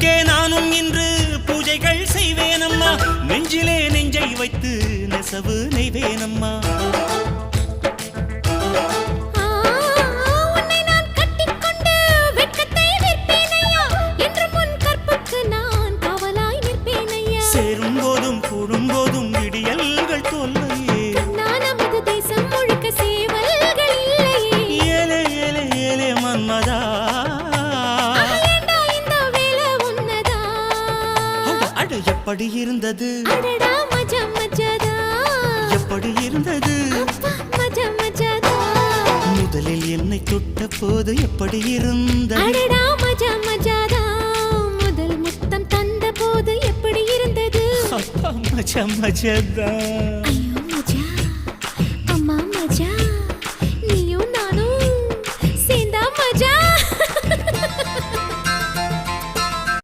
உனக்கே நானும் இன்று பூஜைகள் செய்வேனம்மா நெஞ்சிலே நெஞ்சை வைத்து நெசவு நெய்வேனம்மா சேரும் போதும் கூடும் போதும் விடியல்கள் தொல்லையே நமது தேசம் முழுக்க சேவல்கள் இல்லையே ஏலே ஏலே ஏலே மன்மதா இந்த வேலை உன்னதா அட எப்படி இருந்தது அடடா மஜா மஜாதா எப்படி இருந்தது மஜா மஜாதா முதலில் என்னை தொட்ட போது எப்படி இருந்தது அடடா மஜா மஜாதா முதல் முத்தம் தந்த போது எப்படி இருந்தது மஜா மஜாதா